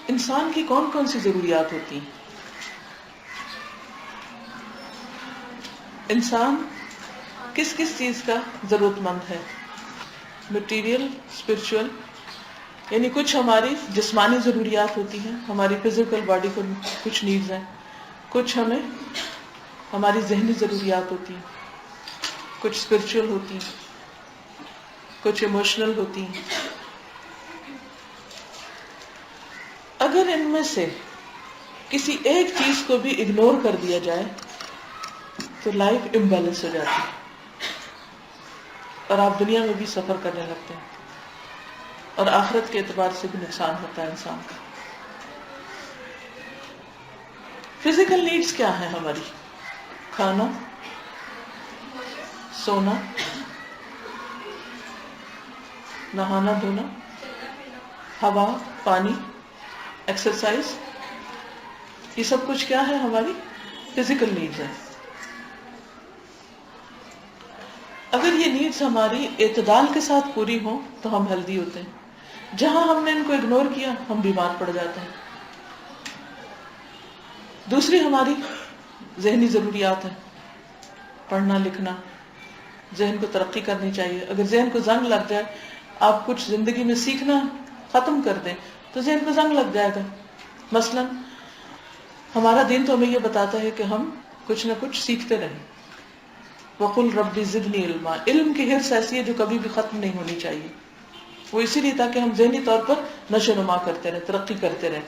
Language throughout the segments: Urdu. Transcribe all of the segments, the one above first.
انسان کی کون کون سی ضروریات ہوتی ہیں؟ انسان کس کس چیز کا ضرورت مند ہے؟ مٹیریل، اسپرچل، یعنی کچھ ہماری جسمانی ضروریات ہوتی ہیں، ہماری فزیکل باڈی کو کچھ نیڈز ہیں، کچھ ہمیں ہماری ذہنی ضروریات ہوتی ہیں، کچھ اسپرچل ہوتی ہیں، کچھ ایموشنل ہوتی ہیں. اگر ان میں سے کسی ایک چیز کو بھی اگنور کر دیا جائے تو لائف امبیلنس ہو جاتی ہے اور آپ دنیا میں بھی سفر کرنے لگتے ہیں اور آخرت کے اعتبار سے بھی نقصان ہوتا ہے انسان کا. فزیکل نیڈز کیا ہے ہماری؟ کھانا، سونا، نہانا دھونا، ہوا، پانی، ایکسرسائز، یہ سب کچھ کیا ہے؟ ہماری فزیکل نیڈز ہے. اگر یہ نیڈز ہماری اعتدال کے ساتھ پوری ہوں تو ہم ہیلدی ہوتے ہیں. جہاں ہم نے ان کو اگنور کیا ہم بیمار پڑ جاتے ہیں. دوسری ہماری ذہنی ضروریات ہیں، پڑھنا لکھنا، ذہن کو ترقی کرنی چاہیے. اگر ذہن کو زنگ لگ جائے، آپ کچھ زندگی میں سیکھنا ختم کر دیں تو ذہن کو زنگ لگ جائے گا. مثلا ہمارا دین تو ہمیں یہ بتاتا ہے کہ ہم کچھ نہ کچھ سیکھتے رہیں. وَقُلْ رَبِّ زِدْنِي عِلْمًا، علم کی حرص ایسی ہے جو کبھی بھی ختم نہیں ہونی چاہیے. وہ اسی لیے تاکہ ہم ذہنی طور پر نشو و نما کرتے رہیں، ترقی کرتے رہیں.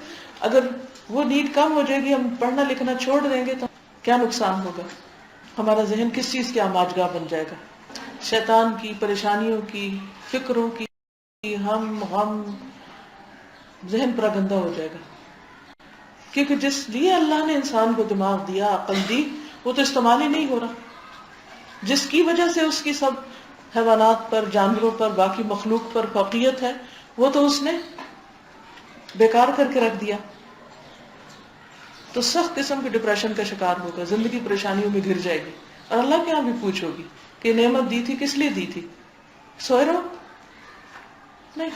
اگر وہ نیڈ کم ہو جائے گی، ہم پڑھنا لکھنا چھوڑ دیں گے تو کیا نقصان ہوگا؟ ہمارا ذہن کس چیز کی آماجگاہ بن جائے گا؟ شیطان کی، پریشانیوں کی، فکروں کی، ہم غم، ذہن پورا گندا ہو جائے گا. کیونکہ جس لیے اللہ نے انسان کو دماغ دیا، عقل دی، وہ تو استعمال ہی نہیں ہو رہا. جس کی وجہ سے اس کی سب حیوانات پر، جانوروں پر، باقی مخلوق پر فوقیت ہے، وہ تو اس نے بیکار کر کے رکھ دیا. تو سخت قسم کے ڈپریشن کا شکار ہوگا، زندگی پریشانیوں میں گر جائے گی. اور اللہ کے یہاں بھی پوچھ ہوگی کہ نعمت دی تھی کس لیے دی تھی؟ سوئے رہو؟ نہیں،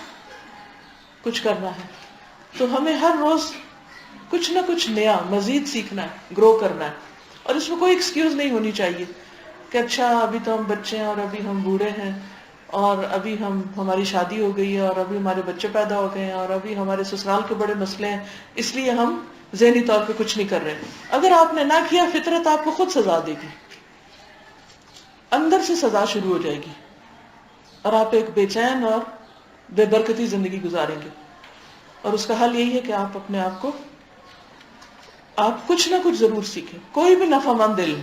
کچھ کرنا ہے. تو ہمیں ہر روز کچھ نہ کچھ نیا مزید سیکھنا ہے، گرو کرنا ہے. اور اس میں کوئی ایکسکیوز نہیں ہونی چاہیے کہ اچھا ابھی تو ہم بچے ہیں اور ابھی ہم بوڑھے ہیں اور ابھی ہماری شادی ہو گئی ہے اور ابھی ہمارے بچے پیدا ہو گئے ہیں اور ابھی ہمارے سسرال کے بڑے مسئلے ہیں، اس لیے ہم ذہنی طور پہ کچھ نہیں کر رہے. اگر آپ نے نہ کیا، فطرت آپ کو خود سزا دے گی، اندر سے سزا شروع ہو جائے گی اور آپ ایک بے چین اور بے برکتی زندگی گزاریں گے. اور اس کا حل یہی ہے کہ آپ اپنے آپ کو، آپ کچھ نہ کچھ ضرور سیکھیں، کوئی بھی نفع مند علم.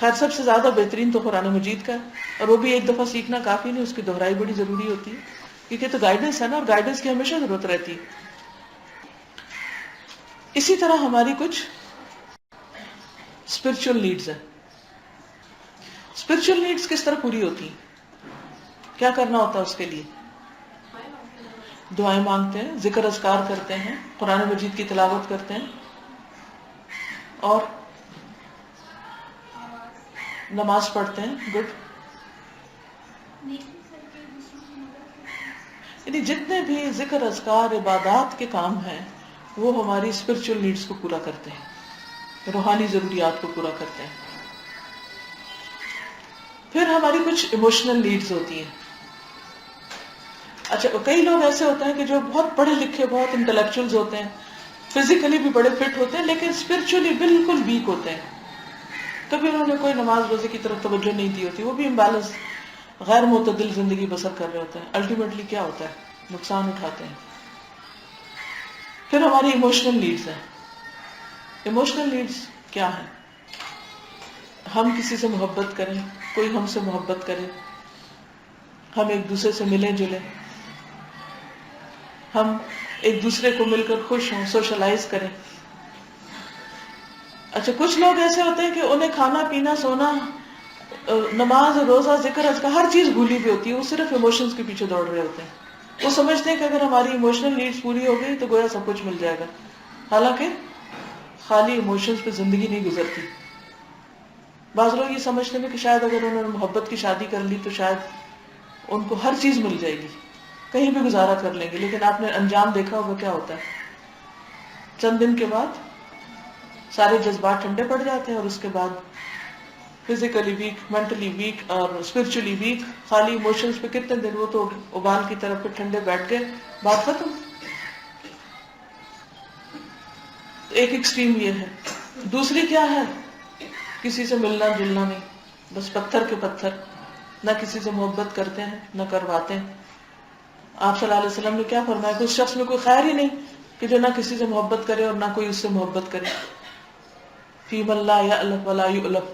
خیر سب سے زیادہ بہترین تو قرآن مجید کا ہے، اور وہ بھی ایک دفعہ سیکھنا کافی نہیں، اس کی دہرائی بڑی ضروری ہوتی ہے، کیونکہ تو گائیڈنس ہے نا، اور گائیڈنس کی ہمیشہ ضرورت رہتی ہے. اسی طرح ہماری کچھ اسپرچل نیڈز ہیں. اسپرچل نیڈز کس طرح پوری ہوتی ہیں؟ کیا کرنا ہوتا ہے اس کے لیے؟ دعائیں مانگتے ہیں، ذکر اذکار کرتے ہیں، قرآن مجید کی تلاوت کرتے ہیں، اور نماز پڑھتے ہیں. گڈ. یعنی جتنے بھی ذکر اذکار عبادات کے کام ہیں وہ ہماری اسپرچل نیڈز کو پورا کرتے ہیں، روحانی ضروریات کو پورا کرتے ہیں. پھر ہماری کچھ ایموشنل نیڈز ہوتی ہیں. اچھا، کئی لوگ ایسے ہوتے ہیں کہ جو بہت پڑھے لکھے، بہت انٹلیکچوئلز ہوتے ہیں، فزیکلی بھی بڑے فٹ ہوتے ہیں، لیکن اسپرچولی بالکل ویک ہوتے ہیں. کبھی انہوں نے کوئی نماز روزے کی طرف توجہ نہیں دی ہوتی، وہ بھی امبیلنس، غیر معتدل زندگی بسر کر رہے ہوتے ہیں. الٹیمیٹلی کیا ہوتا ہے؟ نقصان اٹھاتے ہیں. پھر ہماری ایموشنل نیڈز ہیں. ایموشنل نیڈز کیا ہیں؟ ہم کسی سے محبت کریں، کوئی ہم سے محبت کرے، ہم ایک دوسرے سے ملیں جلیں، ہم ایک دوسرے کو مل کر خوش ہوں، سوشلائز کریں. اچھا، کچھ لوگ ایسے ہوتے ہیں کہ انہیں کھانا پینا، سونا، نماز، روزہ، ذکر اذکار، ہر چیز بھولی ہوئی ہوتی ہے، وہ صرف ایموشنز کے پیچھے دوڑ رہے ہوتے ہیں. وہ سمجھتے ہیں کہ اگر ہماری ایموشنل نیڈز پوری ہو گئی تو گویا سب کچھ مل جائے گا، حالانکہ خالی ایموشنز پہ زندگی نہیں گزرتی. بعض لوگ یہ سمجھتے ہیں کہ شاید اگر انہوں نے محبت کی شادی کر لی تو شاید ان کو ہر چیز مل جائے گی، کہیں بھی گزارا کر لیں گے، لیکن آپ نے انجام دیکھا ہوگا کیا ہوتا ہے. چند دن کے بعد سارے جذبات ٹھنڈے پڑ جاتے ہیں، اور اس کے بعد فزیکلی ویک، مینٹلی ویک اور اسپرچولی ویک، خالی ایموشنز پہ کتنے دن وہ تو ابال کی طرف پہ ٹھنڈے بیٹھ گئے، بات ختم. ایک ایکسٹریم یہ ہے. دوسری کیا ہے؟ کسی سے ملنا جلنا نہیں، بس پتھر کے پتھر، نہ کسی سے محبت کرتے ہیں نہ کرواتے ہیں. آپ صلی اللہ علیہ وسلم نے کیا فرمایا کہ اس شخص میں کوئی خیر ہی نہیں کہ جو نہ کسی سے محبت کرے اور نہ کوئی اس سے محبت کرے. فی من لا یألف ولا یؤلف.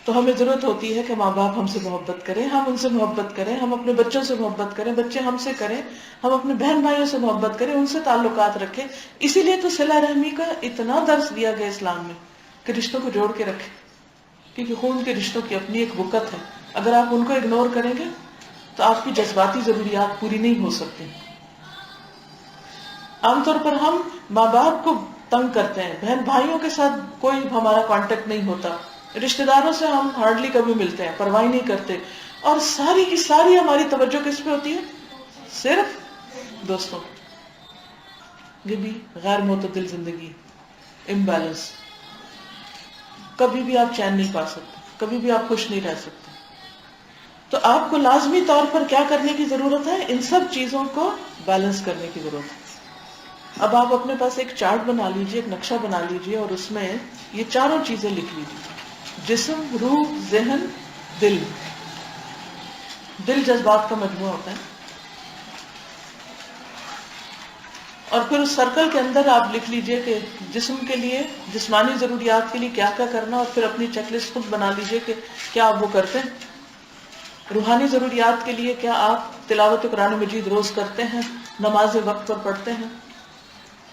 تو ہمیں ضرورت ہوتی ہے کہ ماں باپ ہم سے محبت کریں، ہم ان سے محبت کریں، ہم اپنے بچوں سے محبت کریں، بچے ہم سے کریں، ہم اپنے بہن بھائیوں سے محبت کریں، ان سے تعلقات رکھیں. اسی لیے تو صلہ رحمی کا اتنا درس دیا گیا اسلام میں کہ رشتوں کو جوڑ کے رکھیں، کیونکہ خون کے رشتوں کی اپنی ایک وقت ہے. اگر آپ ان کو اگنور کریں گے تو آپ کی جذباتی ضروریات پوری نہیں ہو سکتی. عام طور پر ہم ماں باپ کو تنگ کرتے ہیں، بہن بھائیوں کے ساتھ کوئی ہمارا کانٹیکٹ نہیں ہوتا، رشتہ داروں سے ہم ہارڈلی کبھی ملتے ہیں، پرواہ نہیں کرتے، اور ساری کی ساری ہماری توجہ کس پہ ہوتی ہے؟ صرف دوستوں. یہ بھی غیر معتدل زندگی، امبیلنس. کبھی بھی آپ چین نہیں پا سکتے، کبھی بھی آپ خوش نہیں رہ سکتے. تو آپ کو لازمی طور پر کیا کرنے کی ضرورت ہے؟ ان سب چیزوں کو بیلنس کرنے کی ضرورت ہے. اب آپ اپنے پاس ایک چارٹ بنا لیجئے، ایک نقشہ بنا لیجئے، اور اس میں یہ چاروں چیزیں لکھ لیجئے: جسم، روح، ذہن، دل. دل جذبات کا مجموعہ ہوتا ہے. اور پھر اس سرکل کے اندر آپ لکھ لیجئے کہ جسم کے لیے، جسمانی ضروریات کے لیے کیا کیا کرنا، اور پھر اپنی چیک لسٹ خود بنا لیجئے کہ کیا آپ وہ کرتے ہیں. روحانی ضروریات کے لیے کیا آپ تلاوت قرآن مجید روز کرتے ہیں، نماز وقت پر پڑھتے ہیں،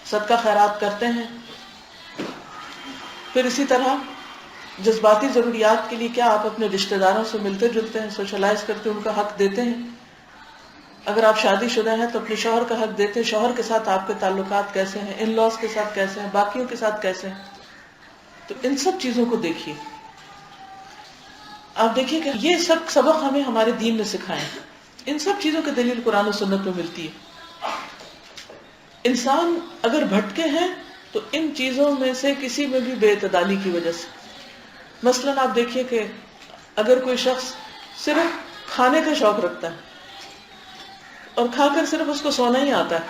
صدقہ خیرات کرتے ہیں. پھر اسی طرح جذباتی ضروریات کے لیے کیا آپ اپنے رشتہ داروں سے ملتے جلتے ہیں، سوشلائز کرتے ہیں، ان کا حق دیتے ہیں. اگر آپ شادی شدہ ہیں تو اپنے شوہر کا حق دیتے ہیں، شوہر کے ساتھ آپ کے تعلقات کیسے ہیں، ان لاز کے ساتھ کیسے ہیں، باقیوں کے ساتھ کیسے ہیں. تو ان سب چیزوں کو دیکھیے. آپ دیکھیے کہ یہ سب سبق ہمیں ہمارے دین نے سکھائے ہیں. ان سب چیزوں کی دلیل قرآن و سنت میں ملتی ہے. انسان اگر بھٹکے ہیں تو ان چیزوں میں سے کسی میں بھی بے اعتدالی کی وجہ سے. مثلاً آپ دیکھیے کہ اگر کوئی شخص صرف کھانے کا شوق رکھتا ہے اور کھا کر صرف اس کو سونا ہی آتا ہے،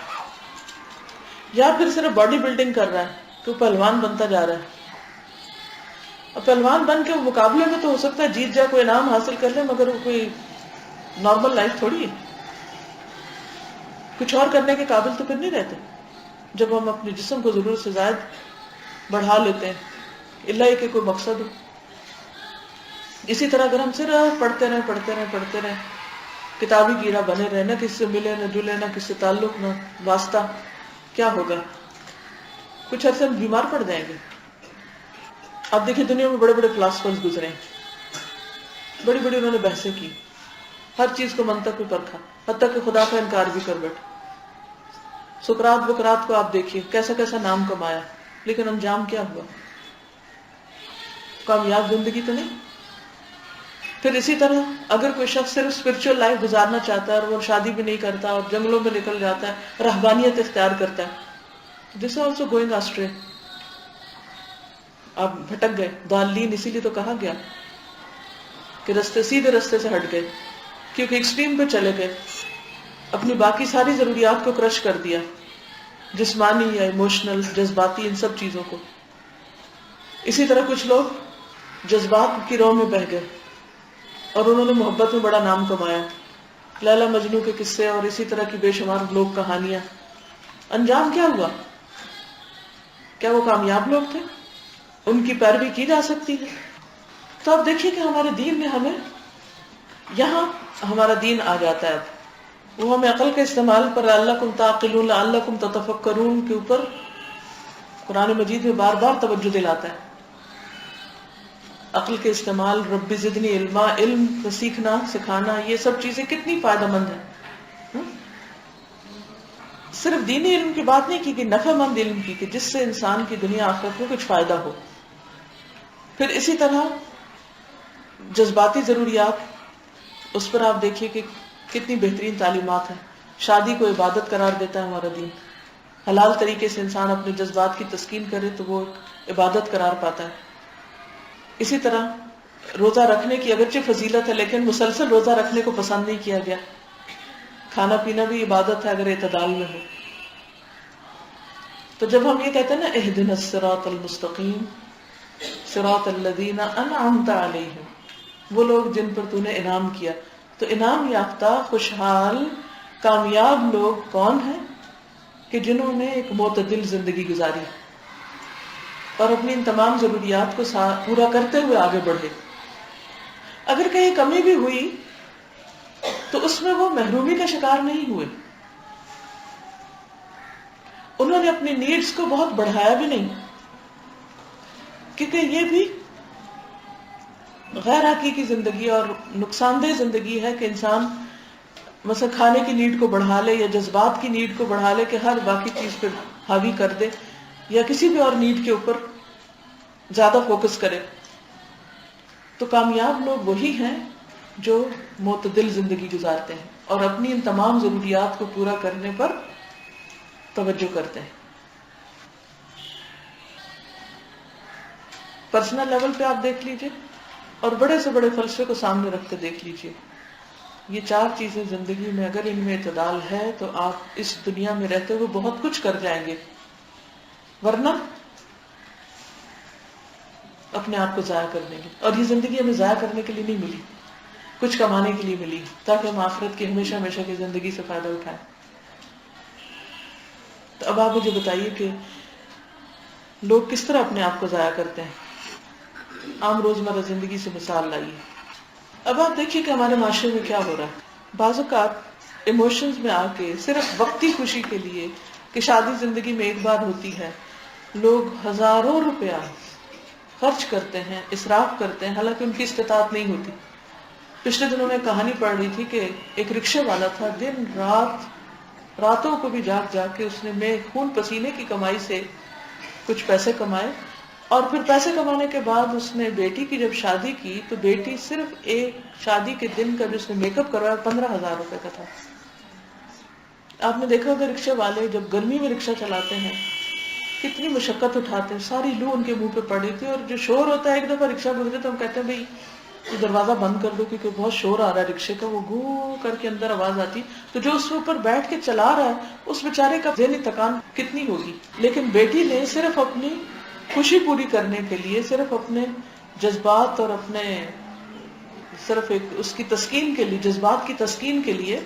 یا پھر صرف باڈی بلڈنگ کر رہا ہے تو پہلوان بنتا جا رہا ہے، اور پہلوان بن کے مقابلے میں تو ہو سکتا ہے جیت جائے، کوئی انعام حاصل کر لے، مگر وہ کوئی نارمل لائف تھوڑی ہے. کچھ اور کرنے کے قابل تو پھر نہیں رہتے جب ہم اپنے جسم کو ضرورت سے زائد بڑھا لیتے ہیں، اللہ کہ کوئی مقصد ہو. اسی طرح اگر ہم صرف پڑھتے رہیں، کتابی کیڑا بنے رہے، نہ کسی سے ملے نہ جلے، نہ کسی سے تعلق نہ واسطہ، کیا ہوگا؟ کچھ عرصے میں بیمار پڑ جائیں گے. اب دیکھیں دنیا میں بڑے بڑے فلاسفرز گزرے ہیں، بڑی بڑی انہوں نے بحثیں کی، ہر چیز کو منطق پہ پرکھا، حتیٰ کہ خدا کا انکار بھی کر بیٹھے. سقراط بقراط کو آپ دیکھیے کیسا کیسا نام کمایا، لیکن انجام کیا ہوا؟ کامیاب زندگی تو نہیں. پھر اسی طرح اگر کوئی شخص صرف اسپرچل لائف گزارنا چاہتا ہے اور وہ شادی بھی نہیں کرتا اور جنگلوں میں نکل جاتا ہے، رہبانیت اختیار کرتا ہے، دس آلسو گوئنگ آسٹرے. آپ بھٹک گئے. ضالین اسی لیے تو کہا گیا کہ سیدھے رستے سے ہٹ گئے، کیونکہ ایکسٹریم پہ چلے گئے، اپنی باقی ساری ضروریات کو کرش کر دیا، جسمانی یا ایموشنل، جذباتی، ان سب چیزوں کو. اسی طرح کچھ لوگ جذبات کی راہ میں بہہ گئے اور انہوں نے محبت میں بڑا نام کمایا، لیلا مجنو کے قصے اور اسی طرح کی بے شمار لوگ کہانیاں. انجام کیا ہوا؟ کیا وہ کامیاب لوگ تھے؟ ان کی پیروی کی جا سکتی ہے؟ تو آپ دیکھیے کہ ہمارے دین نے ہمیں یہاں، ہمارا دین آ جاتا ہے، وہ ہمیں عقل کے استعمال پر لعلکم تعقلون، لعلکم تتفکرون کے اوپر قرآن مجید میں بار بار توجہ دلاتا ہے. عقل کے استعمال، رب زدنی علما، علم کو سیکھنا سکھانا، یہ سب چیزیں کتنی فائدہ مند ہیں. صرف دینی علم کی بات نہیں کی کہ نفع مند علم کی، کہ جس سے انسان کی دنیا آخرت میں کچھ فائدہ ہو. پھر اسی طرح جذباتی ضروریات، اس پر آپ دیکھیے کہ کتنی بہترین تعلیمات ہیں. شادی کو عبادت قرار دیتا ہے ہمارا دین. حلال طریقے سے انسان اپنے جذبات کی تسکین کرے تو وہ ایک عبادت قرار پاتا ہے. اسی طرح روزہ رکھنے کی اگرچہ فضیلت ہے لیکن مسلسل روزہ رکھنے کو پسند نہیں کیا گیا. کھانا پینا بھی عبادت ہے اگر اعتدال میں ہو. تو جب ہم یہ کہتے ہیں نا اہدنا الصراط المستقیم صراط الذین انعمت علیہم, وہ لوگ جن پر تو نے انعام کیا, تو انعام یافتہ خوشحال کامیاب لوگ کون ہیں کہ جنہوں نے ایک معتدل زندگی گزاری اور اپنی ان تمام ضروریات کو پورا کرتے ہوئے آگے بڑھے. اگر کہیں کمی بھی ہوئی تو اس میں وہ محرومی کا شکار نہیں ہوئے, انہوں نے اپنی نیڈز کو بہت بڑھایا بھی نہیں, کیونکہ یہ بھی غیر حقیقی زندگی اور نقصان دہ زندگی ہے کہ انسان مثلا کھانے کی نیڈ کو بڑھا لے یا جذبات کی نیڈ کو بڑھا لے کہ ہر باقی چیز پہ حاوی کر دے یا کسی بھی اور نیڈ کے اوپر زیادہ فوکس کرے. تو کامیاب لوگ وہی ہیں جو معتدل زندگی گزارتے ہیں اور اپنی ان تمام ضروریات کو پورا کرنے پر توجہ کرتے ہیں. پرسنل لیول پہ آپ دیکھ لیجئے اور بڑے سے بڑے فلسفے کو سامنے رکھ کے دیکھ لیجئے, یہ 4 چیزیں زندگی میں اگر ان میں اعتدال ہے تو آپ اس دنیا میں رہتے ہوئے بہت کچھ کر جائیں گے, ورنہ اپنے آپ کو ضائع کر دیں گے. اور یہ زندگی ہمیں ضائع کرنے کے لیے نہیں ملی, کچھ کمانے کے لیے ملی تاکہ ہم آخرت کی ہمیشہ ہمیشہ کی زندگی سے فائدہ اٹھائیں. تو اب آپ مجھے بتائیے کہ لوگ کس طرح اپنے آپ کو ضائع کرتے ہیں. عام روزمرہ زندگی سے مثال لائیے. اب آپ دیکھیے کہ ہمارے معاشرے میں کیا ہو رہا ہے. بعض اوقات ایموشنز میں آ کے صرف وقتی خوشی کے لیے کہ شادی زندگی میں ایک بار ہوتی ہے, لوگ ہزاروں روپیہ خرچ کرتے ہیں, اسراف کرتے ہیں, حالانکہ ان کی استطاعت نہیں ہوتی. پچھلے دنوں میں کہانی پڑھ رہی تھی کہ ایک رکشے والا تھا, دن راتوں کو بھی جاگ جاگ کے اس نے خون پسینے کی کمائی سے کچھ پیسے کمائے, اور پھر پیسے کمانے کے بعد اس نے بیٹی کی جب شادی کی تو بیٹی صرف ایک شادی کے دن کا جو اس نے میک اپ کروایا 15,000 روپے کا تھا. آپ نے دیکھا ہوگا رکشے والے جب گرمی میں رکشہ چلاتے ہیں کتنی مشقت اٹھاتے ہیں, ساری لو ان کے منہ پہ پڑی تھی, اور جو شور ہوتا ہے ایک دفعہ رکشہ گزرے تو ہم کہتے ہیں بھائی یہ دروازہ بند کر دو کیونکہ بہت شور آ رہا ہے رکشے کا, وہ گو کر کے اندر آواز آتی. تو جو اس کے اوپر بیٹھ کے چلا رہا ہے اس بیچارے کا ذہنی تکان کتنی ہوگی. لیکن بیٹی نے صرف اپنی خوشی پوری کرنے کے لیے, صرف اپنے جذبات اور اپنے صرف ایک اس کی تسکین کے لیے, جذبات کی تسکین کے لیے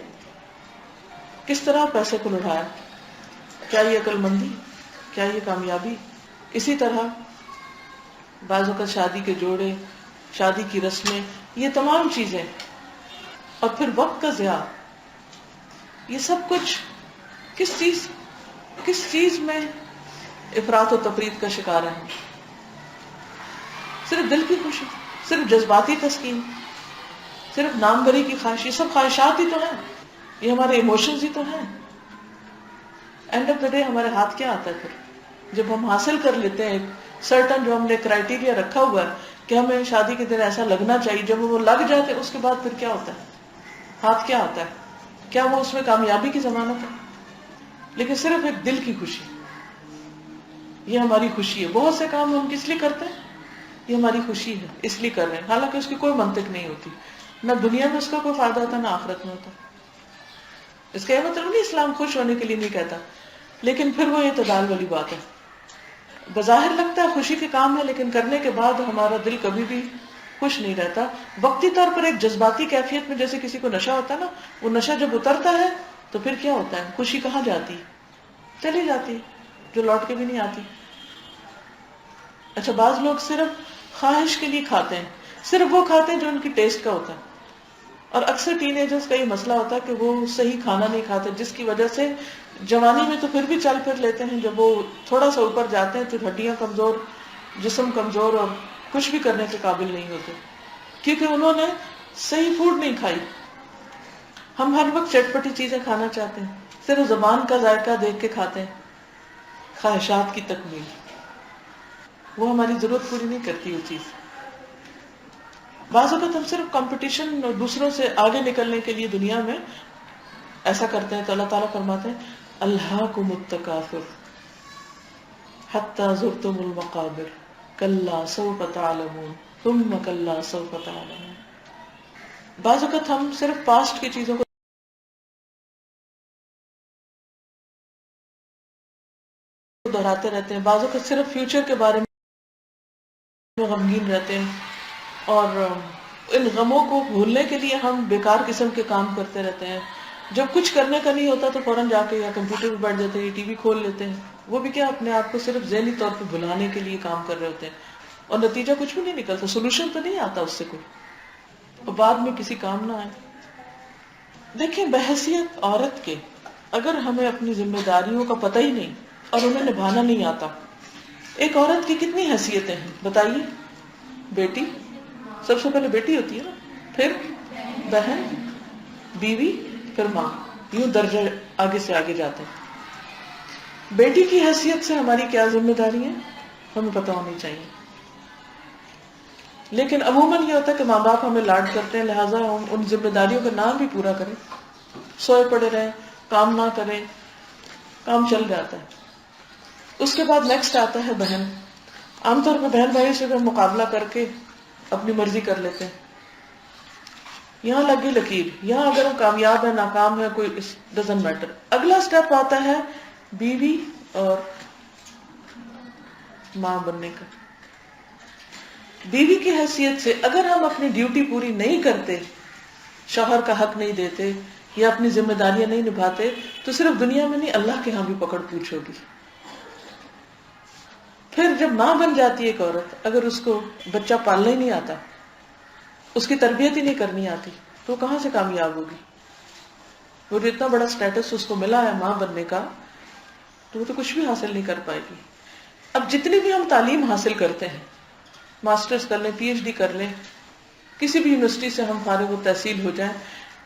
کس طرح پیسے کو لڑایا. کیا یہ عقل مندی؟ کیا یہ کامیابی؟ اسی طرح بعض اوقات شادی کے جوڑے, شادی کی رسمیں, یہ تمام چیزیں, اور پھر وقت کا ضیاع, یہ سب کچھ کس چیز میں افراط و تفریط کا شکار ہے. صرف دل کی خوشی, صرف جذباتی تسکین, صرف نام بری کی خواہش, یہ سب خواہشات ہی تو ہیں, یہ ہمارے ایموشنز ہی تو ہیں. اینڈ آف دا ڈے ہمارے ہاتھ کیا آتا ہے پھر جب ہم حاصل کر لیتے ہیں ایک سرٹن جو ہم نے کرائٹیریا رکھا ہوا ہے کہ ہمیں شادی کے دن ایسا لگنا چاہیے, جب وہ لگ جاتے ہیں اس کے بعد پھر کیا ہوتا ہے, ہاتھ کیا آتا ہے, کیا وہ اس میں کامیابی کی ضمانت ہے؟ لیکن صرف ایک دل کی خوشی, یہ ہماری خوشی ہے. بہت سے کام ہم کس لیے کرتے ہیں, یہ ہماری خوشی ہے اس لیے کر رہے ہیں, حالانکہ اس کی کوئی منطق نہیں ہوتی, نہ دنیا میں اس کا کوئی فائدہ ہوتا نہ آخرت میں ہوتا. اس کا یہ مطلب نہیں اسلام خوش ہونے کے لیے نہیں کہتا, لیکن پھر وہ اعتدال والی بات ہے. بظاہر لگتا ہے خوشی کے کام ہے لیکن کرنے کے بعد ہمارا دل کبھی بھی خوش نہیں رہتا. وقتی طور پر ایک جذباتی کیفیت میں جیسے کسی کو نشہ ہوتا ہے نا, وہ نشہ جب اترتا ہے تو پھر کیا ہوتا ہے, خوشی کہاں جاتی, چلی جاتی, جو لوٹ کے بھی نہیں آتی. اچھا, بعض لوگ صرف خواہش کے لیے کھاتے ہیں, صرف وہ کھاتے ہیں جو ان کی ٹیسٹ کا ہوتا ہے, اور اکثر ٹین ایجرز کا یہ مسئلہ ہوتا ہے کہ وہ صحیح کھانا نہیں کھاتے, جس کی وجہ سے جوانی میں تو پھر بھی چل پھر لیتے ہیں, جب وہ تھوڑا سا اوپر جاتے ہیں تو ہڈیاں کمزور, جسم کمزور, اور کچھ بھی کرنے کے قابل نہیں ہوتے کیونکہ انہوں نے صحیح فوڈ نہیں کھائی. ہم ہر وقت چٹپٹی چیزیں کھانا چاہتے ہیں, صرف زبان کا ذائقہ دیکھ کے کھاتے ہیں. خواہشات کی تکمیل, وہ ہماری ضرورت پوری نہیں کرتی وہ چیز. بعض اوقات ہم صرف کمپٹیشن اور دوسروں سے آگے نکلنے کے لیے دنیا میں ایسا کرتے ہیں تو اللہ تعالیٰ فرماتے ہیں الہاکم التکاثر حتی زرتم المقابر کلا سوف تعلمون ثم کلا سوف تعلمون. بعض اوقات ہم صرف پاسٹ کی چیزوں کو دہراتے رہتے ہیں، بعض اوقات صرف فیوچر کے بارے میں غمگین رہتے ہیں، اور ان غموں کو بھولنے کے لیے ہم بیکار قسم کے کام کرتے رہتے ہیں. جب کچھ کرنے کا نہیں ہوتا تو فوراً جا کے یا کمپیوٹر پہ بیٹھ جاتے ہیں، ٹی وی کھول لیتے ہیں، وہ بھی کیا اپنے آپ کو صرف ذہنی طور پہ بھلانے کے لیے کام کر رہے ہوتے ہیں، اور نتیجہ کچھ بھی نہیں نکلتا، سولوشن تو نہیں آتا اس سے کوئی، اور بعد میں کسی کام نہ آئے. دیکھیں بحیثیت عورت کے، اگر ہمیں اپنی ذمہ داریوں کا پتہ ہی نہیں اور انہیں نبھانا نہیں آتا، ایک عورت کی کتنی حیثیتیں ہیں بتائیے. بیٹی، سب سے پہلے بیٹی ہوتی ہے نا، پھر بہن، بیوی، پھر ماں، یوں درجہ آگے سے آگے جاتے ہیں. بیٹی کی حیثیت سے ہماری کیا ذمہ داری ہے ہمیں پتہ ہونی چاہیے. لیکن عموماً یہ ہوتا ہے کہ ماں باپ ہمیں لاڈ کرتے ہیں، لہٰذا ہم ان ذمہ داریوں کا نام بھی پورا کریں، سوئے پڑے رہیں، کام نہ کریں، کام چل جاتا ہے. اس کے بعد نیکسٹ آتا ہے بہن. عام طور پہ بہن بھائی سے مقابلہ کر کے اپنی مرضی کر لیتے ہیں، یہاں لگی لکیر، یہاں اگر ہم کامیاب ہے ناکام ہے کوئی ڈزنٹ میٹر. اگلا سٹیپ آتا ہے بیوی اور ماں بننے کا. بیوی کی حیثیت سے اگر ہم اپنی ڈیوٹی پوری نہیں کرتے، شوہر کا حق نہیں دیتے یا اپنی ذمہ داریاں نہیں نبھاتے، تو صرف دنیا میں نہیں اللہ کے ہاں بھی پکڑ پوچھ ہوگی. پھر جب ماں بن جاتی ہے ایک عورت، اگر اس کو بچہ پالنا ہی نہیں آتا، اس کی تربیت ہی نہیں کرنی آتی، تو وہ کہاں سے کامیاب ہوگی؟ وہ جو اتنا بڑا سٹیٹس اس کو ملا ہے ماں بننے کا، تو وہ تو کچھ بھی حاصل نہیں کر پائے گی. اب جتنی بھی ہم تعلیم حاصل کرتے ہیں، ماسٹرز کر لیں، پی ایچ ڈی کر لیں، کسی بھی یونیورسٹی سے ہم فارغ التحصیل ہو جائیں،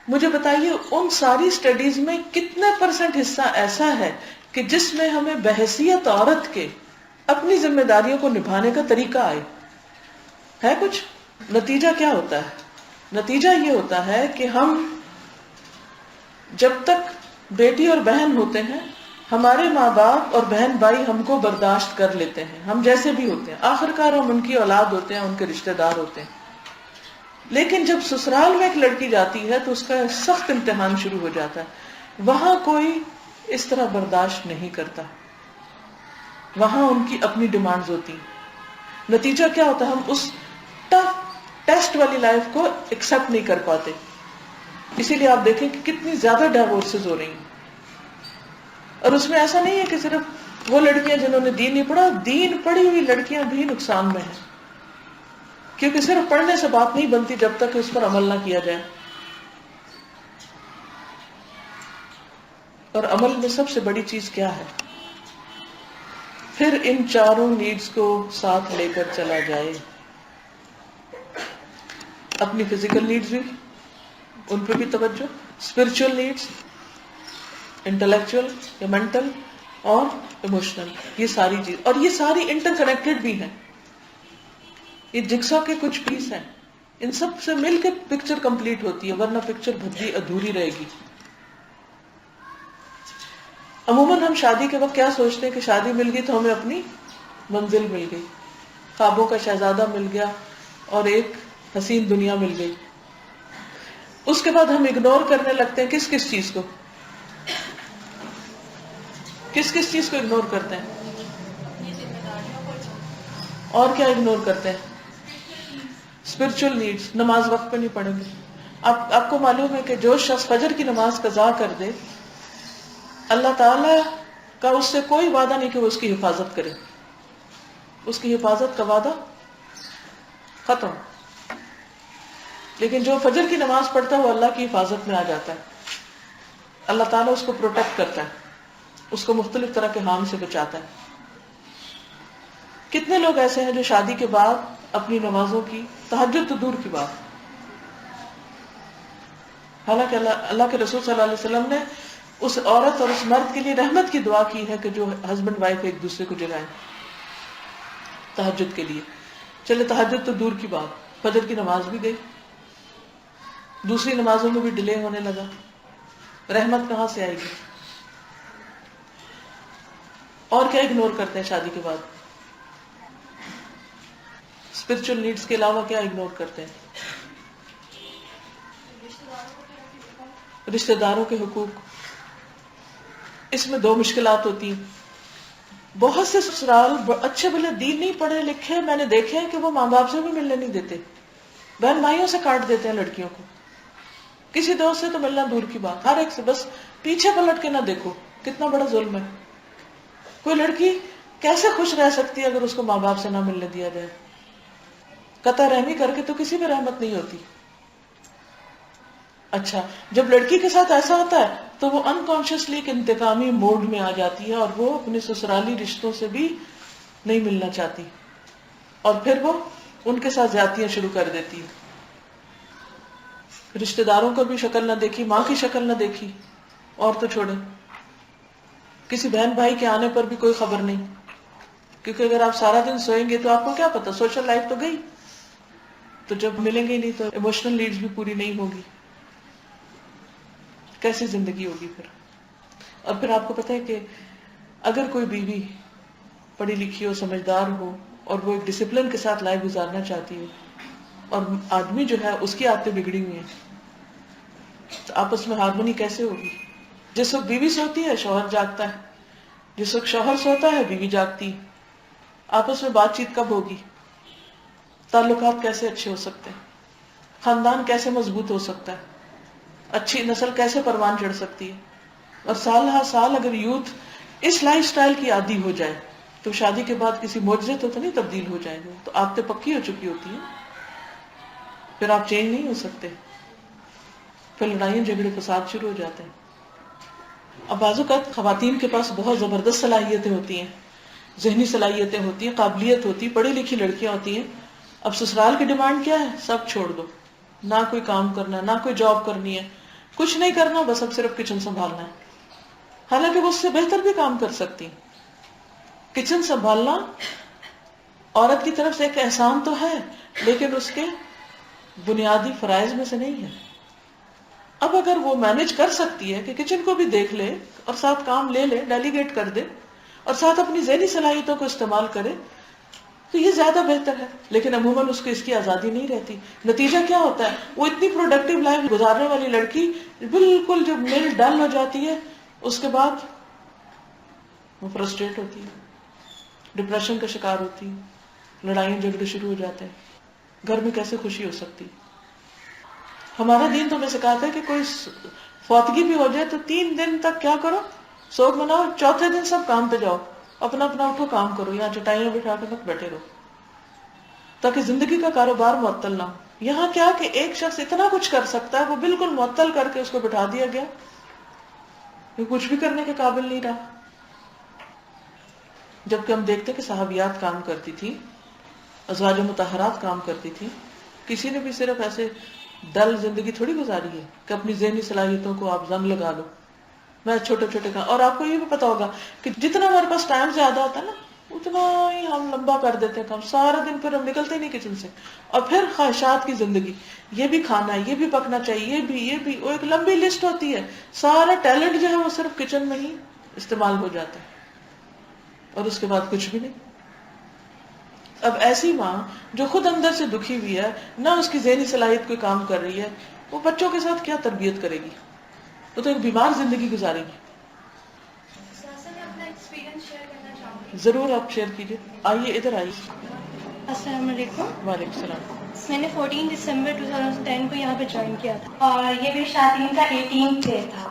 مجھے بتائیے ان ساری سٹڈیز میں کتنے پرسنٹ حصہ ایسا ہے کہ جس میں ہمیں بحیثیت عورت کے اپنی ذمہ داریوں کو نبھانے کا طریقہ آئے؟ ہے کچھ؟ نتیجہ کیا ہوتا ہے؟ نتیجہ یہ ہوتا ہے کہ ہم جب تک بیٹی اور بہن ہوتے ہیں، ہمارے ماں باپ اور بہن بھائی ہم کو برداشت کر لیتے ہیں، ہم جیسے بھی ہوتے ہیں، آخر کار ہم ان کی اولاد ہوتے ہیں، ان کے رشتہ دار ہوتے ہیں. لیکن جب سسرال میں ایک لڑکی جاتی ہے تو اس کا سخت امتحان شروع ہو جاتا ہے. وہاں کوئی اس طرح برداشت نہیں کرتا، وہاں ان کی اپنی ڈیمانڈز ہوتی ہیں. نتیجہ کیا ہوتا ہے؟ ہم اس ٹف ٹیسٹ والی لائف کو ایکسپٹ نہیں کر پاتے. اسی لیے آپ دیکھیں کہ کتنی زیادہ ڈائیورسز ہو رہی ہیں. اور اس میں ایسا نہیں ہے کہ صرف وہ لڑکیاں جنہوں نے دین نہیں پڑھا، دین پڑھی ہوئی لڑکیاں بھی نقصان میں ہیں، کیونکہ صرف پڑھنے سے بات نہیں بنتی جب تک اس پر عمل نہ کیا جائے. اور عمل میں سب سے بڑی چیز کیا ہے؟ پھر ان چاروں نیڈز کو ساتھ لے کر چلا جائے. اپنی فزیکل نیڈز بھی، ان پہ بھی توجہ، اسپرچل نیڈز، انٹلیکچوئل یا مینٹل اور ایموشنل، یہ ساری چیز، اور یہ ساری انٹر کنیکٹڈ بھی ہیں. یہ جگسا کے کچھ پیس ہیں، ان سب سے مل کے پکچر کمپلیٹ ہوتی ہے، ورنہ پکچر بھدی ادھوری رہے گی. عموماً ہم شادی کے وقت کیا سوچتے ہیں کہ شادی مل گئی تو ہمیں اپنی منزل مل گئی، خوابوں کا شہزادہ مل گیا اور ایک حسین دنیا مل گئی. اس کے بعد ہم اگنور کرنے لگتے ہیں کس کس چیز کو؟ کس کس چیز کو اگنور کرتے ہیں؟ اور کیا اگنور کرتے ہیں؟ Spiritual needs. نماز وقت پہ نہیں پڑھیں گے. آپ کو معلوم ہے کہ جو شخص فجر کی نماز قضا کر دے، اللہ تعالی کا اس سے کوئی وعدہ نہیں کہ وہ اس کی حفاظت کرے. اس کی حفاظت کا وعدہ ختم. لیکن جو فجر کی نماز پڑھتا ہے وہ اللہ کی حفاظت میں آ جاتا ہے. اللہ تعالیٰ اس کو پروٹیکٹ کرتا ہے، اس کو مختلف طرح کے ہارم سے بچاتا ہے. کتنے لوگ ایسے ہیں جو شادی کے بعد اپنی نمازوں کی، تہجد تو دور کی بات، حالانکہ اللہ کے رسول صلی اللہ علیہ وسلم نے اس عورت اور اس مرد کے لیے رحمت کی دعا کی ہے کہ جو ہسبینڈ وائف ایک دوسرے کو جگائیں تہجد کے لیے. چلے تہجد تو دور کی بات، فجر کی نماز بھی گئی، دوسری نمازوں میں بھی ڈیلے ہونے لگا، رحمت کہاں سے آئے گی؟ اور کیا اگنور کرتے ہیں شادی کے بعد؟ اسپرچل نیڈس کے علاوہ کیا اگنور کرتے ہیں؟ رشتہ داروں کے حقوق. اس میں دو مشکلات ہوتی ہیں. بہت سے سسرال اچھے بھلے دین نہیں پڑھے لکھے میں نے دیکھے ہیں کہ وہ ماں باپ سے بھی ملنے نہیں دیتے، بہن بھائیوں سے کاٹ دیتے ہیں لڑکیوں کو. کسی دوست سے تو ملنا دور کی بات، ہر ایک سے بس پیچھے پلٹ کے نہ دیکھو، کتنا بڑا ظلم ہے. کوئی لڑکی کیسے خوش رہ سکتی ہے اگر اس کو ماں باپ سے نہ ملنے دیا جائے؟ قطع رحمی کر کے تو کسی پہ رحمت نہیں ہوتی. اچھا، جب لڑکی کے ساتھ ایسا ہوتا ہے تو وہ انکانشیسلی ایک انتقامی موڈ میں آ جاتی ہے اور وہ اپنے سسرالی رشتوں سے بھی نہیں ملنا چاہتی، اور پھر وہ ان کے ساتھ زیادتیاں شروع کر دیتی ہے. رشتہ داروں کو بھی شکل نہ دیکھی، ماں کی شکل نہ دیکھی، اور تو چھوڑیں کسی بہن بھائی کے آنے پر بھی کوئی خبر نہیں، کیونکہ اگر آپ سارا دن سوئیں گے تو آپ کو کیا پتا، سوشل لائف تو گئی، تو جب ملیں گے نہیں تو ایموشنل نیڈز بھی پوری نہیں ہوگی، کیسی زندگی ہوگی پھر. اور پھر آپ کو پتا ہے کہ اگر کوئی بیوی پڑھی لکھی ہو، سمجھدار ہو، اور وہ ایک ڈسپلن کے ساتھ لائف گزارنا چاہتی ہے، اور آدمی جو ہے اس کی عادتیں بگڑی ہوئی ہیں، تو آپس میں ہارمونی کیسے ہوگی؟ جس وقت بیوی سوتی ہے شوہر جاگتا ہے، جس وقت شوہر سوتا ہے بیوی جاگتی ہے. آپس میں بات چیت کب ہوگی؟ تعلقات کیسے اچھے ہو سکتے ہیں؟ خاندان کیسے مضبوط ہو سکتا ہے؟ اچھی نسل کیسے پروان چڑھ سکتی ہے؟ اور سال ہر سال اگر یوتھ اس لائف سٹائل کی عادی ہو جائے تو شادی کے بعد کسی معجزے تو نہیں تبدیل ہو جائیں گے، تو عادتیں پکی ہو چکی ہوتی ہیں، پھر آپ چینج نہیں ہو سکتے، پھر لڑائیاں جھگڑے فساد شروع ہو جاتے ہیں. اب بعض اوقات خواتین کے پاس بہت زبردست صلاحیتیں ہوتی ہیں، ذہنی صلاحیتیں ہوتی ہیں، قابلیت ہوتی ہے، پڑھی لکھی لڑکیاں ہوتی ہیں. اب سسرال کی ڈیمانڈ کیا ہے؟ سب چھوڑ دو، نہ کوئی کام کرنا، نہ کوئی جاب کرنی ہے، کچھ نہیں کرنا، بس اب صرف کچن سنبھالنا ہے. حالانکہ وہ اس سے بہتر بھی کام کر سکتی. کچن سنبھالنا عورت کی طرف سے ایک احسان تو ہے، لیکن اس کے بنیادی فرائض میں سے نہیں ہے. اب اگر وہ مینج کر سکتی ہے کہ کچن کو بھی دیکھ لے اور ساتھ کام لے لے، ڈیلیگیٹ کر دے، اور ساتھ اپنی ذہنی صلاحیتوں کو استعمال کرے، تو یہ زیادہ بہتر ہے. لیکن عموماً اس کو اس کی آزادی نہیں رہتی. نتیجہ کیا ہوتا ہے؟ وہ اتنی پروڈکٹیو لائف گزارنے والی لڑکی بالکل جب مل ڈل ہو جاتی ہے، اس کے بعد وہ فرسٹریٹ ہوتی ہے، ڈپریشن کا شکار ہوتی ہے، لڑائیاں جھگڑے شروع ہو جاتے ہیں. گھر میں کیسے خوشی ہو سکتی؟ ہمارا دین تو ہمیں سکھاتا ہے کہ کوئی فوتگی بھی ہو جائے تو 3 دن تک کیا کرو؟ سوگ مناؤ، چوتھے دن سب کام پہ جاؤ، اپنا اپنا اٹھو کام کرو، یہاں چٹائیاں بٹھا کے مت بیٹھے رہو، تاکہ زندگی کا کاروبار معطل نہ ہو. یہاں کیا کہ ایک شخص اتنا کچھ کر سکتا ہے، وہ بالکل معطل کر کے اس کو بٹھا دیا گیا، وہ کچھ بھی کرنے کے قابل نہیں رہا. جبکہ ہم دیکھتے کہ صحابیات کام کرتی تھی، ازواج مطہرات کام کرتی تھی. کسی نے بھی صرف ایسے ڈل زندگی تھوڑی گزاری ہے کہ اپنی ذہنی صلاحیتوں کو آپ زنگ لگا لو. میں چھوٹے چھوٹے کام، اور آپ کو یہ بھی پتا ہوگا کہ جتنا ہمارے پاس ٹائم زیادہ ہوتا ہے نا، اتنا ہی ہم لمبا کر دیتے ہیں کام. سارا دن پھر ہم نکلتے نہیں کچن سے، اور پھر خواہشات کی زندگی، یہ بھی کھانا ہے، یہ بھی پکنا چاہیے، یہ بھی وہ ایک لمبی لسٹ ہوتی ہے. سارا ٹیلنٹ جو ہے وہ صرف کچن میں ہی استعمال ہو جاتا ہے، اور اس کے بعد کچھ بھی نہیں. اب ایسی ماں جو خود اندر سے دکھی ہوئی ہے، نہ اس کی ذہنی صلاحیت کوئی کام کر رہی ہے، وہ بچوں کے ساتھ کیا تربیت کرے گی؟ وہ تو ایک بیمار زندگی گزارے گی. میں اپنا ایکسپیرینس شیئر کرنا چاہوں گی. ضرور آپ شیئر کیجیے. آئیے ادھر آئیے. السلام علیکم. وعلیکم السلام. میں نے 14 دسمبر 2010 کو یہاں پہ جوائن کیا تھا، اور یہ میری شادی کا 18 ڈے تھا.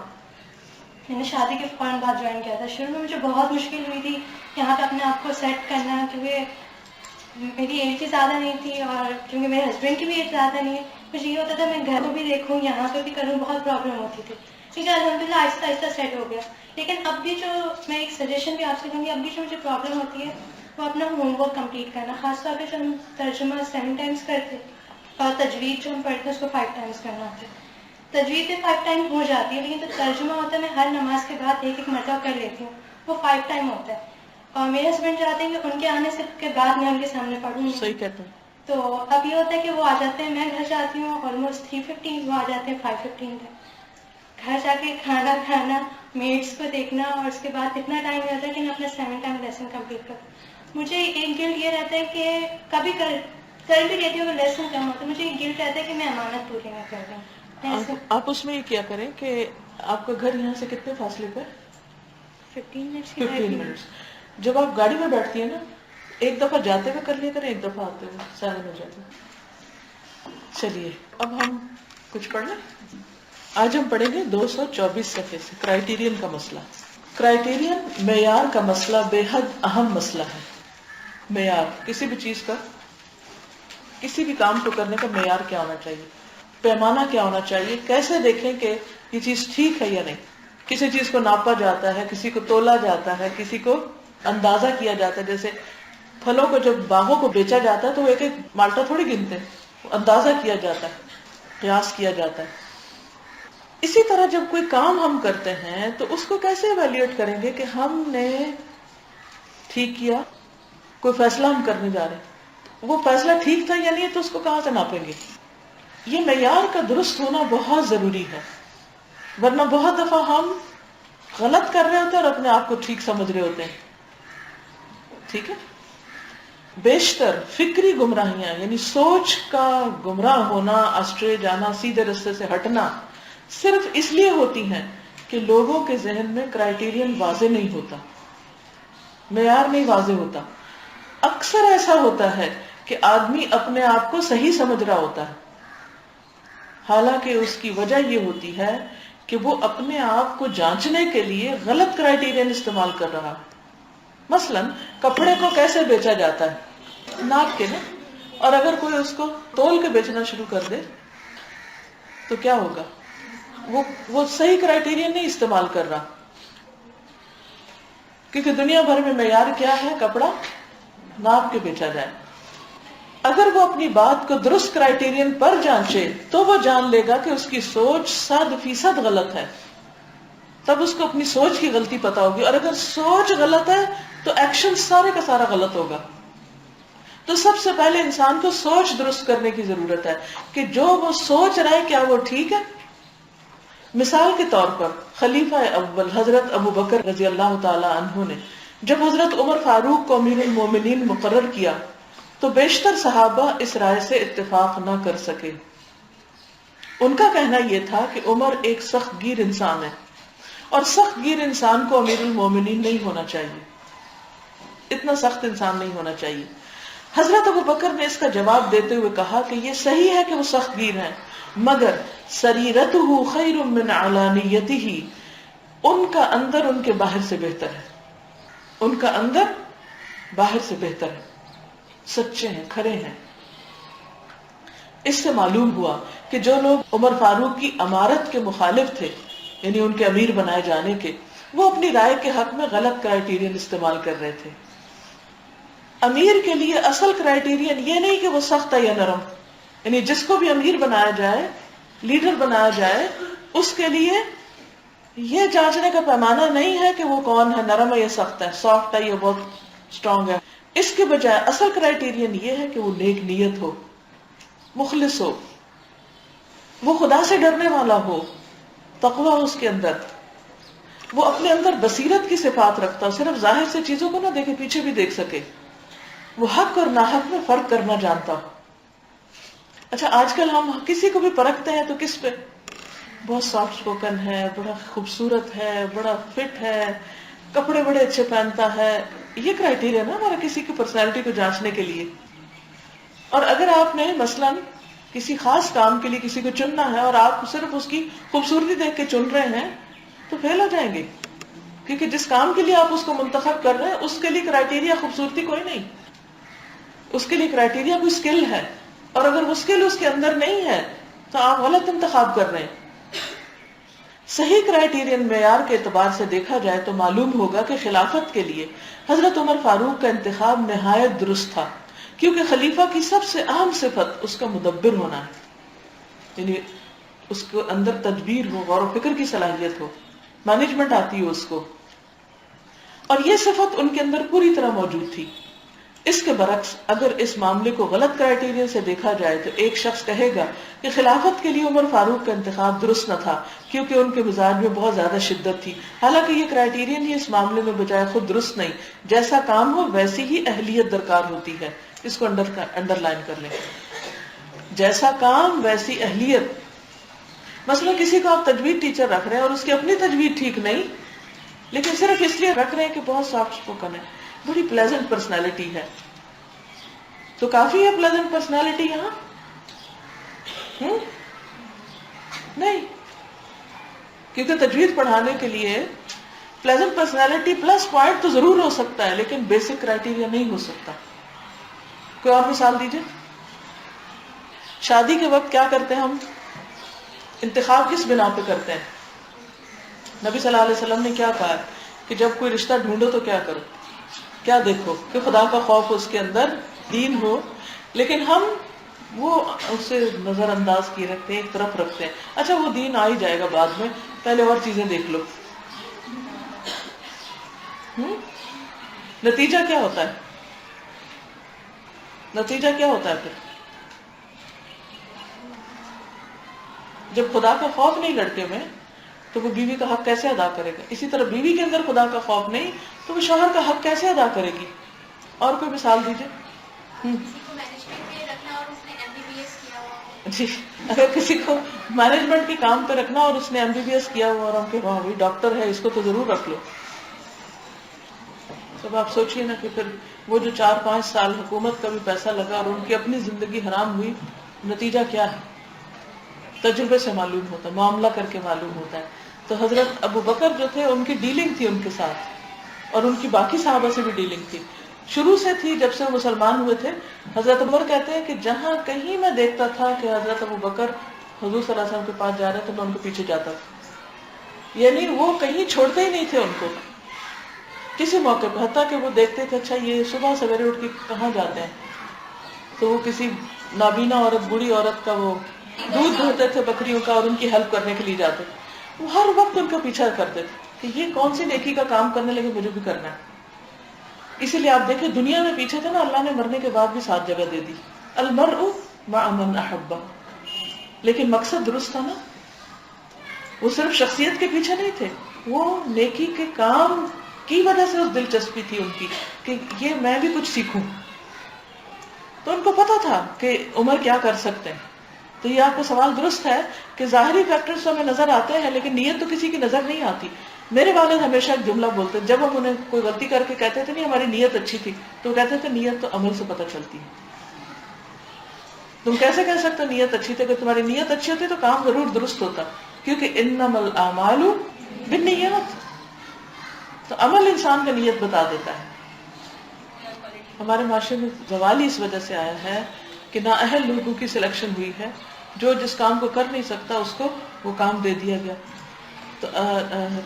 میں نے شادی کے فوراً بعد جوائن کیا تھا. شروع میں مجھے بہت مشکل ہوئی تھی یہاں پہ اپنے آپ کو سیٹ کرنا، کیونکہ میری ایج بھی زیادہ نہیں تھی، اور کیونکہ میرے ہسبینڈ کی بھی ایج زیادہ نہیں ہے. مجھے یہ ہوتا تھا میں گھر کو بھی دیکھوں، یہاں پہ بھی کروں، بہت پرابلم ہوتی تھی. ٹھیک ہے، الحمدللہ آہستہ آہستہ سیٹ ہو گیا. لیکن اب بھی جو میں ایک سجیشن بھی آپ سے دوں گی، اب بھی جو مجھے پرابلم ہوتی ہے وہ اپنا ہوم ورک کمپلیٹ کرنا. خاص طور پہ جو ہم ترجمہ 7 ٹائمس کرتے اور تجوید جو ہم پڑھتے ہیں اس کو 5 ٹائمس کرنا ہوتا ہے. تجوید بھی 5 ٹائم ہو جاتی ہے، لیکن جو ترجمہ ہوتا ہے میں ہر نماز کے بعد ایک ایک مرتبہ کر لیتی ہوں، وہ 5 ٹائم ہوتا ہے. اور میرے ہسبینڈ چاہتے ہیں کہ ان کے آنے سے کے بعد میں ان کے سامنے پڑھوں. صحیح کہتے ہیں. تو اب یہ ہوتا ہے کہ وہ آ جاتے ہیں، میں گھر جاتی ہوں آلموسٹ 3:15، وہ آ جاتے ہیں 5:15 تک. گھر جا کے کھانا کھانا، میٹس کو دیکھنا، اور اس کے بعد اتنا ٹائم رہتا ہے کہ میں اپنا 7 ٹائم لیسن کمپلیٹ کروں. مجھے ایک گلٹ یہ رہتا ہے کہ کبھی کر بھی لیتی ہوں، لیسن کم ہوتا ہے، مجھے ایک گلٹ رہتا ہے کہ میں امانت پوری نہ کر رہی ہوں. آپ اس میں یہ کیا کریں کہ آپ کا گھر یہاں سے کتنے فاصلے پہ؟ 15 منٹس کی 15 منٹس. جب آپ گاڑی میں بیٹھتی ہیں نا، ایک دفعہ جاتے ہوئے کر لیا کریں، ایک دفعہ آتے ہوئے 7 ہو جاتے ہیں. چلیے اب ہم کچھ پڑھ لیں. آج ہم پڑھیں گے 224 صفحے سے کرائیٹیرین کا مسئلہ. کرائیٹیرین معیار کا مسئلہ بے حد اہم مسئلہ ہے. معیار کسی بھی چیز کا، کسی بھی کام کو کرنے کا معیار کیا ہونا چاہیے، پیمانہ کیا ہونا چاہیے، کیسے دیکھیں کہ یہ چیز ٹھیک ہے یا نہیں. کسی چیز کو ناپا جاتا ہے، کسی کو تولا جاتا ہے، کسی کو اندازہ کیا جاتا ہے. جیسے پھلوں کو جب باغوں کو بیچا جاتا ہے تو وہ ایک ایک مالٹا تھوڑی گنتے ہیں، اندازہ کیا جاتا ہے، قیاس کیا جاتا ہے. اسی طرح جب کوئی کام ہم کرتے ہیں تو اس کو کیسے ایویلیویٹ کریں گے کہ ہم نے ٹھیک کیا. کوئی فیصلہ ہم کرنے جا رہے ہیں، وہ فیصلہ ٹھیک تھا یا نہیں، تو اس کو کہاں سے ناپیں گے. یہ معیار کا درست ہونا بہت ضروری ہے، ورنہ بہت دفعہ ہم غلط کر رہے ہوتے ہیں اور اپنے آپ کو ٹھیک سمجھ رہے ہوتے ہیں. ٹھیک ہے. بیشتر فکری گمراہیاں یعنی سوچ کا گمراہ ہونا، اسٹرے جانا، سیدھے رستے سے ہٹنا صرف اس لیے ہوتی ہیں کہ لوگوں کے ذہن میں کرائیٹیرین واضح نہیں ہوتا، معیار نہیں واضح ہوتا. اکثر ایسا ہوتا ہے کہ آدمی اپنے آپ کو صحیح سمجھ رہا ہوتا ہے، حالانکہ اس کی وجہ یہ ہوتی ہے کہ وہ اپنے آپ کو جانچنے کے لیے غلط کرائیٹیرین استعمال کر رہا. مثلا کپڑے کو کیسے بیچا جاتا ہے؟ ناپ کے نا. اور اگر کوئی اس کو تول کے بیچنا شروع کر دے تو کیا ہوگا؟ وہ صحیح کرائیٹیرین نہیں استعمال کر رہا، کیونکہ دنیا بھر میں معیار کیا ہے؟ کپڑا ناپ کے بیچا جائے. اگر وہ اپنی بات کو درست کرائیٹیرین پر جانچے تو وہ جان لے گا کہ اس کی سوچ 100% غلط ہے. تب اس کو اپنی سوچ کی غلطی پتا ہوگی، اور اگر سوچ غلط ہے تو ایکشن سارے کا سارا غلط ہوگا. تو سب سے پہلے انسان کو سوچ درست کرنے کی ضرورت ہے کہ جو وہ سوچ رہا ہے کیا وہ ٹھیک ہے. مثال کے طور پر خلیفہ اول حضرت ابو بکر رضی اللہ تعالی عنہ نے جب حضرت عمر فاروق کو امیر المومنین مقرر کیا تو بیشتر صحابہ اس رائے سے اتفاق نہ کر سکے. ان کا کہنا یہ تھا کہ عمر ایک سخت گیر انسان ہے اور سخت گیر انسان کو امیر المومنین نہیں ہونا چاہیے، اتنا سخت انسان نہیں ہونا چاہیے. حضرت ابو بکر نے اس کا جواب دیتے ہوئے کہا کہ یہ صحیح ہے کہ وہ سخت گیر ہیں، مگر سریرتہ خیر من علانیتہ، ان کا اندر ان کے باہر سے بہتر ہے. ان کا اندر باہر سے بہتر ہے، سچے ہیں، کھرے ہیں. اس سے معلوم ہوا کہ جو لوگ عمر فاروق کی امارت کے مخالف تھے، یعنی ان کے امیر بنائے جانے کے، وہ اپنی رائے کے حق میں غلط کرائیٹیرین استعمال کر رہے تھے. امیر کے لیے اصل کرائیٹیرین یہ نہیں کہ وہ سخت ہے یا نرم، یعنی جس کو بھی امیر بنایا جائے، لیڈر بنایا جائے، اس کے لیے یہ جانچنے کا پیمانہ نہیں ہے کہ وہ کون ہے، نرم ہے یا سخت ہے، سافٹ ہے یا بہت اسٹرانگ ہے. اس کے بجائے اصل کرائیٹیرین یہ ہے کہ وہ نیک نیت ہو، مخلص ہو، وہ خدا سے ڈرنے والا ہو، تقویٰ اس کے اندر، وہ اپنے اندر بصیرت کی صفات رکھتا ہو، صرف ظاہر سے چیزوں کو نہ دیکھے، پیچھے بھی دیکھ سکے، وہ حق اور ناحق میں فرق کرنا جانتا ہو. اچھا آج کل ہم کسی کو بھی پرکھتے ہیں تو کس پہ؟ بہت سافٹ اسپوکن ہے، بڑا خوبصورت ہے، بڑا فٹ ہے، کپڑے بڑے اچھے پہنتا ہے. یہ کرائیٹیریا نا ہمارا کسی کی پرسنالٹی کو جانچنے کے لیے. اور اگر آپ نے مثلاً کسی خاص کام کے لیے کسی کو چننا ہے اور آپ صرف اس کی خوبصورتی دیکھ کے چن رہے ہیں تو فیل ہو جائیں گے، کیونکہ جس کام کے لیے آپ اس کو منتخب کر رہے ہیں اس کے لیے کرائیٹیریا خوبصورتی کوئی نہیں، اس کے لیے کرائیٹیریا کوئی اسکل ہے، اور اگر وہ اسکل اس کے اندر نہیں ہے تو آپ غلط انتخاب کر رہے ہیں. صحیح کرائیٹیرین معیار کے اعتبار سے دیکھا جائے تو معلوم ہوگا کہ خلافت کے لیے حضرت عمر فاروق کا انتخاب نہایت درست تھا، کیونکہ خلیفہ کی سب سے اہم صفت اس کا مدبر ہونا ہے، یعنی اس کے اندر تدبیر ہو، غور و فکر کی صلاحیت ہو، مینجمنٹ آتی ہو اس کو، اور یہ صفت ان کے اندر پوری طرح موجود تھی. اس کے برعکس اگر اس معاملے کو غلط کرائیٹیریا سے دیکھا جائے تو ایک شخص کہے گا کہ خلافت کے لیے عمر فاروق کا انتخاب درست نہ تھا کیونکہ ان کے مزاج میں بہت زیادہ شدت تھی، حالانکہ یہ کرائیٹیرین ہی اس معاملے میں بجائے خود درست نہیں، جیسا کام ہو ویسی ہی اہلیت درکار ہوتی ہے. اس کو انڈر لائن کر لیں، جیسا کام ویسی اہلیت. مثلا کسی کو آپ تجوید ٹیچر رکھ رہے ہیں اور اس کی اپنی تجوید ٹھیک نہیں، لیکن صرف اس لیے رکھ رہے ہیں کہ بہت سافٹ اسپوکن ہے، بڑی پلیزنٹ پرسنالٹی ہے، تو کافی ہے پلیزنٹ پرسنالٹی یہاں؟ نہیں، کیونکہ تجوید پڑھانے کے لیے پلیزنٹ پرسنالٹی پلس پوائنٹ تو ضرور ہو سکتا ہے، لیکن بیسک کرائیٹیریا نہیں ہو سکتا. کوئی اور مثال دیجیے. شادی کے وقت کیا کرتے ہیں ہم؟ انتخاب کس بنا پہ کرتے ہیں؟ نبی صلی اللہ علیہ وسلم نے کیا کہا کہ جب کوئی رشتہ ڈھونڈو تو کیا کرو، کیا دیکھو کہ خدا کا خوف اس کے اندر، دین ہو. لیکن ہم وہ اسے نظر انداز کیے رکھتے ہیں، ایک طرف رکھتے ہیں، اچھا وہ دین آ ہی جائے گا بعد میں، پہلے اور چیزیں دیکھ لو. نتیجہ کیا ہوتا ہے؟ نتیجہ کیا ہوتا ہے پھر؟ جب خدا کا خوف نہیں لڑکے میں تو وہ بیوی کا حق کیسے ادا کرے گا؟ اسی طرح بیوی کے اندر خدا کا خوف نہیں تو وہ شوہر کا حق کیسے ادا کرے گی؟ اور کوئی مثال دیجیے. جی، اگر کسی کو مینجمنٹ کے کام پہ رکھنا اور اس نے MBBS کیا ہوا اور ہم کہ ہاں ڈاکٹر ہے اس کو تو ضرور رکھ لو. تب آپ سوچئے نا کہ پھر وہ جو 4-5 سال حکومت کا بھی پیسہ لگا اور ان کی اپنی زندگی حرام ہوئی، نتیجہ کیا ہے؟ تجربے سے معلوم ہوتا ہے، معاملہ کر کے معلوم ہوتا ہے. تو حضرت ابو بکر جو تھے ان کی ڈیلنگ تھی ان کے ساتھ، اور ان کی باقی صحابہ سے بھی ڈیلنگ تھی، شروع سے تھی جب سے وہ مسلمان ہوئے تھے. حضرت عمر کہتے ہیں کہ جہاں کہیں میں دیکھتا تھا کہ حضرت ابو بکر حضور صلی اللہ علیہ وسلم کے پاس جا رہے تھے میں ان کے پیچھے جاتا تھا، یعنی وہ کہیں چھوڑتے ہی نہیں تھے ان کو کسی موقع پہ. حتیٰ کہ وہ دیکھتے تھے اچھا یہ صبح سویرے اٹھ کے کہاں جاتے ہیں، تو وہ کسی نابینا عورت، بوڑھی عورت کا وہ دودھ دھوتے تھے بکریوں کا اور ان کی ہیلپ کرنے کے لیے جاتے تھے. وہ ہر وقت ان کا پیچھا کرتے تھے کہ یہ کون سی نیکی کا کام کرنے لگے، مجھے بھی کرنا ہے. اسی لیے آپ دیکھیں دنیا میں پیچھے تھے نا، اللہ نے مرنے کے بعد بھی 7 جگہ دے دی، المرء مع من احب. لیکن مقصد درست تھا نا، وہ صرف شخصیت کے پیچھے نہیں تھے، وہ نیکی کے کام کی وجہ سے اس دلچسپی تھی ان کی کہ یہ میں بھی کچھ سیکھوں. تو ان کو پتا تھا کہ عمر کیا کر سکتے ہیں. تو یہ آپ کا سوال درست ہے کہ ظاہری فیکٹرز تو ہمیں نظر آتے ہیں لیکن نیت تو کسی کی نظر نہیں آتی. میرے والد ہمیشہ ایک جملہ بولتے جب ہم انہیں کوئی غلطی کر کے کہتے تھے نہیں ہماری نیت اچھی تھی، تو وہ کہتے تھے نیت تو عمل سے پتہ چلتی ہے. تم کیسے کہہ سکتے نیت اچھی تھی؟ اگر تمہاری نیت اچھی ہوتی تو کام ضرور درست ہوتا، کیونکہ انما الاعمال بالنیات. تو عمل انسان کا نیت بتا دیتا ہے. ہمارے معاشرے میں زوال اس وجہ سے آیا ہے کہ نااہل لوگوں کی سلیکشن ہوئی ہے، جو جس کام کو کر نہیں سکتا اس کو وہ کام دے دیا گیا. تو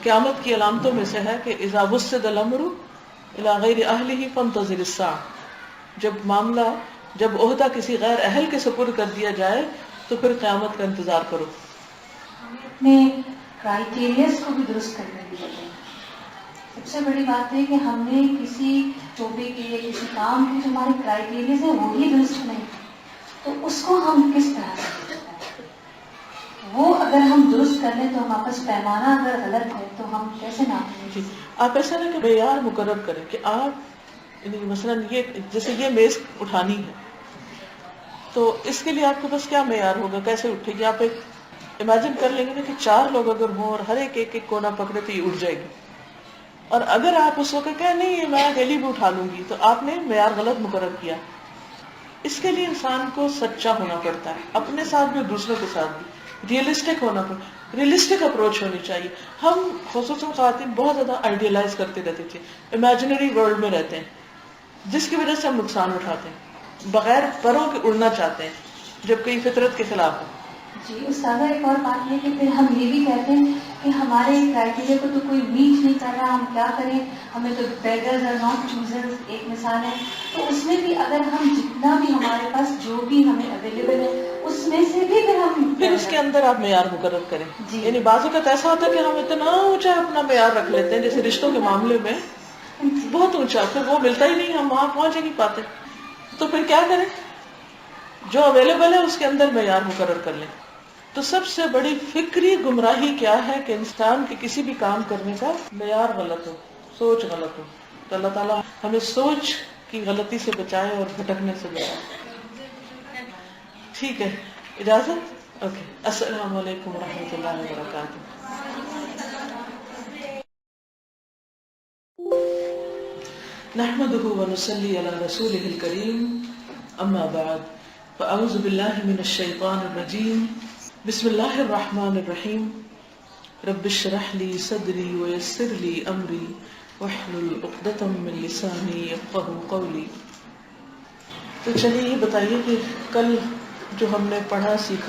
قیامت کی علامتوں میں سے ہے کہ اذا وسد الامر الى غیر اہلہ فانتظر الساعہ، جب عہدہ کسی غیر اہل کے سپرد کر دیا جائے تو پھر قیامت کا انتظار کرو. اپنے کرائیٹیریاز کو بھی درست کرنے کی ضرورت ہے. سب سے بڑی بات ہے کہ ہم نے کسی شعبے کے لیے کسی کام کے جو ہمارے کرائیٹیریاز ہیں وہی درست نہیں، تو اس کو ہم کس طرح سے کرتے ہیں؟ وہ اگر ہم درست کر لیں تو ہمارے پاس پیمانہ اگر غلط ہے تو ہم کیسے ناپیں؟ جی، آپ ایسا نہ کہ معیار مقرر کریں کہ آپ مثلا یہ جیسے یہ میز اٹھانی ہے تو اس کے لیے آپ کے پاس کیا معیار ہوگا، کیسے اٹھے گی؟ آپ ایک امیجن کر لیں گے نا کہ 4 لوگ اگر ہوں اور ہر ایک کونا پکڑے تو یہ اٹھ جائے گی. اور اگر آپ اس وقت کہیں نہیں یہ میں اکیلی بھی اٹھا لوں گی تو آپ نے معیار غلط مقرر کیا. اس کے لیے انسان کو سچا ہونا پڑتا ہے، اپنے ساتھ بھی اور دوسروں کے ساتھ بھی ریئلسٹک ہونا پڑتا ہے. ریئلسٹک اپروچ ہونی چاہیے. ہم خصوصاً خواتین بہت زیادہ آئیڈیلائز کرتے رہتے تھے، امیجنری ورلڈ میں رہتے ہیں جس کی وجہ سے ہم نقصان اٹھاتے ہیں، بغیر پروں کے اڑنا چاہتے ہیں جبکہ یہ فطرت کے خلاف ہے. جی استاذہ، ایک اور بات یہ کہ پھر ہم یہ بھی کہتے ہیں کہ ہمارے کرائیٹیریا کو تو کوئی میٹ نہیں کر رہا، ہم کیا کریں، ہمیں تو بیگرز اور ناٹ چوزرز ایک مثال ہے. تو اس میں بھی اگر ہم جتنا بھی ہمارے پاس جو بھی ہمیں اویلیبل ہے اس میں سے بھی پھر اس کے اندر آپ معیار مقرر کریں. جی. یعنی بعض اوقات ایسا ہوتا ہے کہ ہم اتنا اونچا اپنا معیار رکھ لیتے ہیں، جیسے رشتوں کے معاملے میں بہت اونچا، پھر وہ ملتا ہی نہیں، ہم وہاں پہنچ ہی نہیں پاتے. تو پھر کیا کریں؟ جو اویلیبل ہے اس کے اندر معیار مقرر کر لیں. تو سب سے بڑی فکری گمراہی کیا ہے کہ انسان کے کسی بھی کام کرنے کا معیار غلط ہو، سوچ غلط ہو. تو اللہ تعالیٰ ہمیں سوچ کی غلطی سے بچائے اور بھٹکنے سے بچائے. ٹھیک ہے، اجازت؟ اوکے. السلام علیکم ورحمۃ اللہ وبرکاتہ. نحمده ونصلي على رسوله الكريم، اما بعد، فاعوذ بالله من الشيطان الرجيم. بسم الله الرحمن الرحيم. رب اشرح لي صدري ويسر لي امري واحلل عقدة من لساني يفقهوا قولي. تو چلیے یہ بتائیے کہ کل جو ہم نے پڑھا سیکھا